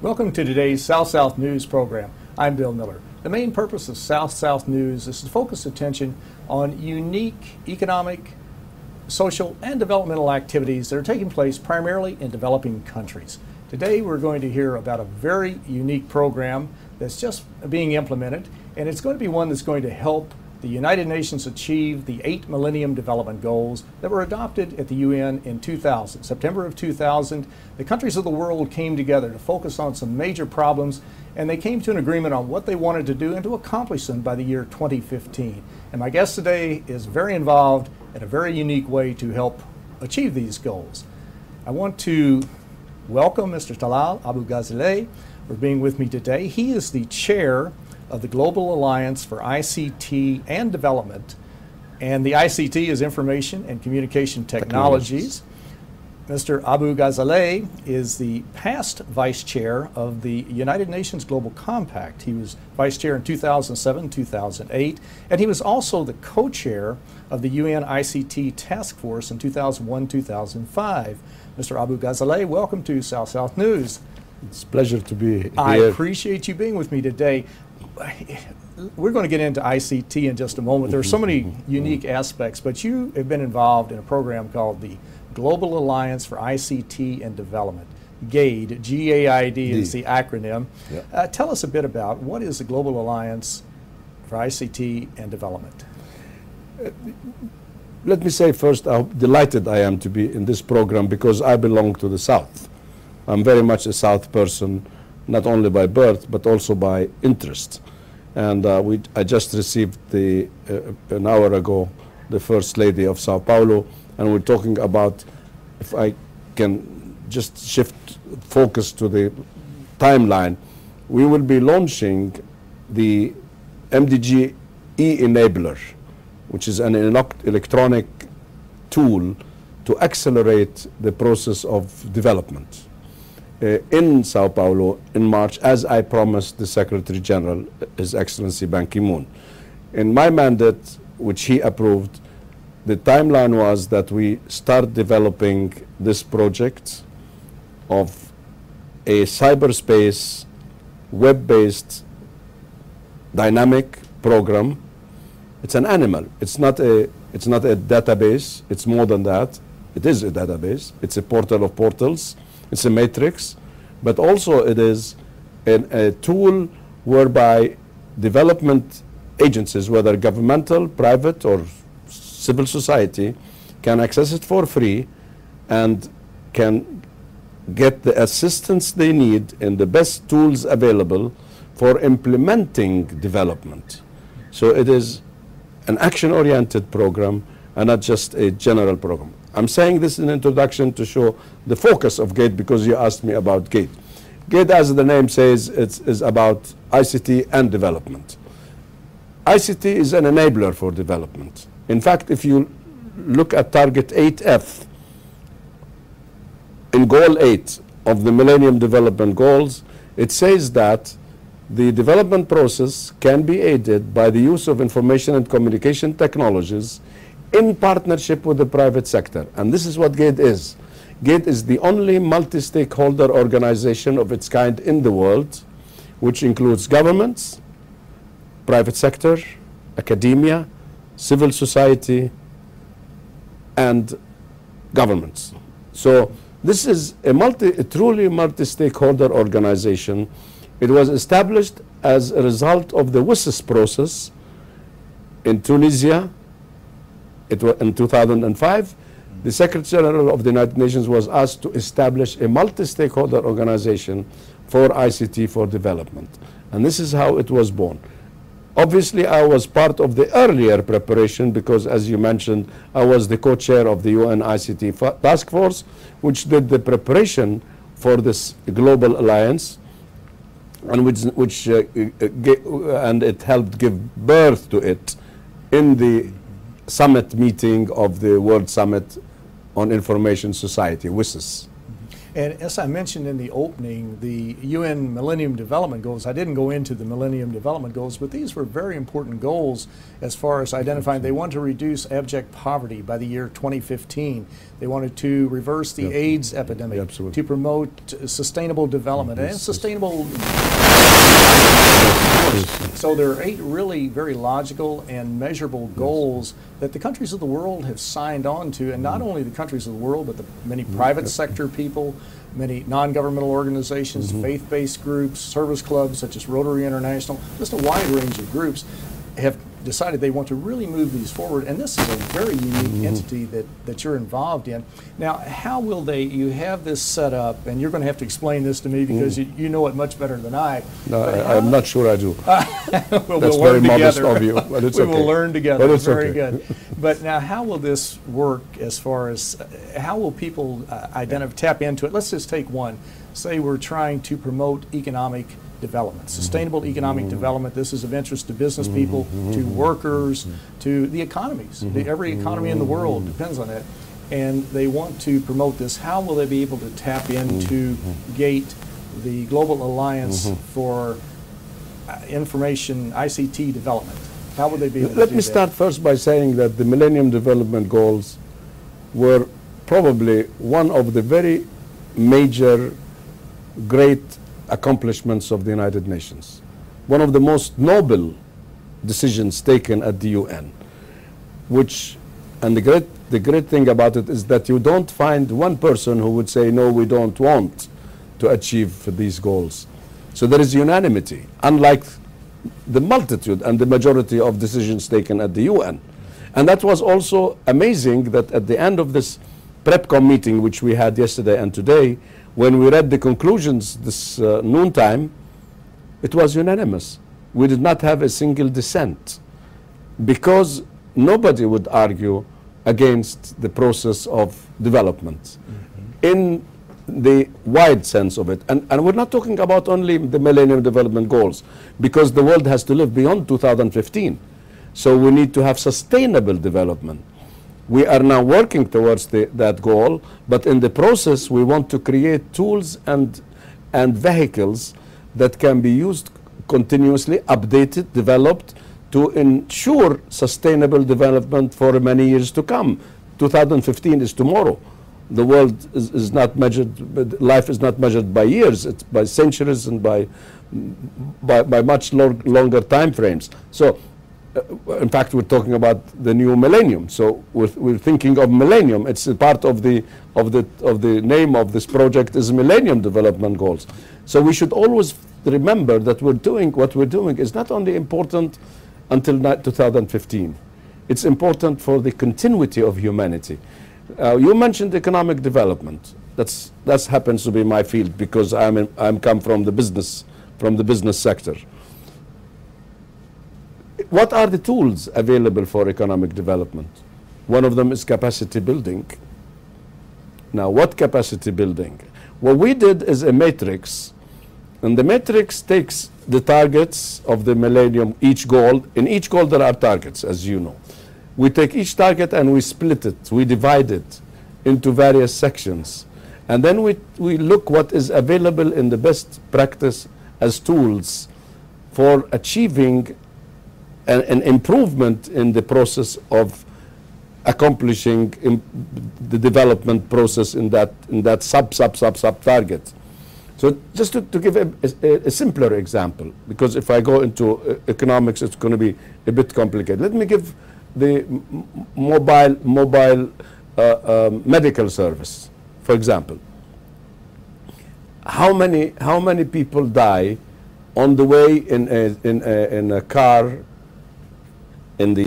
Welcome to today's South-South News program. I'm Bill Miller. The main purpose of South-South News is to focus attention on unique economic, social, and developmental activities that are taking place primarily in developing countries. Today we're going to hear about a very unique program that's just being implemented, and it's going to be one that's going to help the United Nations achieve the 8 Millennium Development Goals that were adopted at the UN in 2000. September of 2000, the countries of the world came together to focus on some major problems, and they came to an agreement on what they wanted to do and to accomplish them by the year 2015. And my guest today is very involved in a very unique way to help achieve these goals. I want to welcome Mr. Talal Abu-Ghazaleh for being with me today. He is the chair of the Global Alliance for ICT and Development, and the ICT is Information and Communication Technologies. Mr. Abu-Ghazaleh is the past vice chair of the United Nations Global Compact. He was vice chair in 2007, 2008, and he was also the co-chair of the UN ICT Task Force in 2001, 2005. Mr. Abu-Ghazaleh, welcome to South-South News. It's a pleasure to be here. I appreciate you being with me today. We're going to get into ICT in just a moment. There are so many unique aspects, but you have been involved in a program called the Global Alliance for ICT and Development. Gaid, G-A-I-D is the acronym. Yeah. Tell us a bit about what is the Global Alliance for ICT and Development. Let me say first how delighted I am to be in this program because I belong to the South. I'm very much a South person, not only by birth, but also by interest. And I just received an hour ago, the First Lady of Sao Paulo, and we're talking about, if I can just shift focus to the timeline, we will be launching the MDG e-enabler, which is an electronic tool to accelerate the process of development. In Sao Paulo in March, as I promised the Secretary General, His Excellency Ban Ki-moon. In my mandate, which he approved, the timeline was that we start developing this project of a cyberspace, web-based, dynamic program. It's an animal. It's not a database. It's more than that. It is a database. It's a portal of portals. It's a matrix, but also it is a tool whereby development agencies, whether governmental, private, or civil society, can access it for free and can get the assistance they need in the best tools available for implementing development. So it is an action-oriented program and not just a general program. I'm saying this in introduction to show the focus of Gaid because you asked me about Gaid. Gaid, as the name says, is about ICT and development. ICT is an enabler for development. In fact, if you look at target 8F, in goal 8 of the Millennium Development Goals, it says that the development process can be aided by the use of information and communication technologies in partnership with the private sector. And this is what Gaid is. Gaid is the only multi-stakeholder organization of its kind in the world, which includes governments, private sector, academia, civil society, and governments. So this is a truly multi-stakeholder organization. It was established as a result of the WSIS process in Tunisia. It was in 2005. The Secretary General of the United Nations was asked to establish a multi-stakeholder organization for ICT for development. And this is how it was born. Obviously, I was part of the earlier preparation because, as you mentioned, I was the co-chair of the UN ICT Task Force, which did the preparation for this global alliance, and and it helped give birth to it in the summit meeting of the World Summit on Information Society, WSIS. And as I mentioned in the opening, the UN Millennium Development Goals, I didn't go into the Millennium Development Goals, but these were very important goals as far as identifying. They want to reduce abject poverty by the year 2015. They wanted to reverse the AIDS epidemic, to promote sustainable development and sustainable. So there are 8 really very logical and measurable goals that the countries of the world have signed on to, and not only the countries of the world, but the many private sector people, many non-governmental organizations, faith-based groups, service clubs such as Rotary International, just a wide range of groups have decided they want to really move these forward, and this is a very unique entity that you're involved in. Now, how will they, you have this set up, and you're going to have to explain this to me because you know it much better than I. No, I'm not sure I do. Well, That's we'll very modest together. of you, but it's we okay. will learn together. But it's very okay. good. But now, how will this work as far as, how will people tap into it? Let's just take one. Say we're trying to promote economic development, sustainable economic development. This is of interest to business people, to workers, to the economies. Every economy in the world depends on it. And they want to promote this. How will they be able to tap into GATE, the Global Alliance for Information ICT Development? How will they be able to do that? Let me start first by saying that the Millennium Development Goals were probably one of the very major, great accomplishments of the United Nations. One of the most noble decisions taken at the UN, which, and the great thing about it is that you don't find one person who would say, no, we don't want to achieve these goals. So there is unanimity, unlike the multitude and the majority of decisions taken at the UN. And that was also amazing that at the end of this PrepCom meeting, which we had yesterday and today, when we read the conclusions this noontime, it was unanimous. We did not have a single dissent because nobody would argue against the process of development in the wide sense of it. And we're not talking about only the Millennium Development Goals, because the world has to live beyond 2015. So we need to have sustainable development. We are now working towards that goal, but in the process we want to create tools and vehicles that can be used continuously, updated, developed, to ensure sustainable development for many years to come. 2015 is tomorrow. The world is not measured, life is not measured by years, it's by centuries and by much longer time frames. So in fact, we're talking about the new millennium. So we're thinking of millennium. It's a part of the name of this project is Millennium Development Goals. So we should always remember that what we're doing is not only important until 2015. It's important for the continuity of humanity. You mentioned economic development. That happens to be my field because I'm come from the business sector. What are the tools available for economic development? One of them is capacity building. Now, what capacity building? What we did is a matrix, and the matrix takes the targets of the millennium, each goal. In each goal there are targets, as you know. We take each target and we split it, we divide it into various sections. And then we look what is available in the best practice as tools for achieving an improvement in the process of accomplishing the development process in that sub target. So just to give a simpler example, because if I go into economics, it's going to be a bit complicated. Let me give the mobile medical service, for example. How many people die on the way in a car in the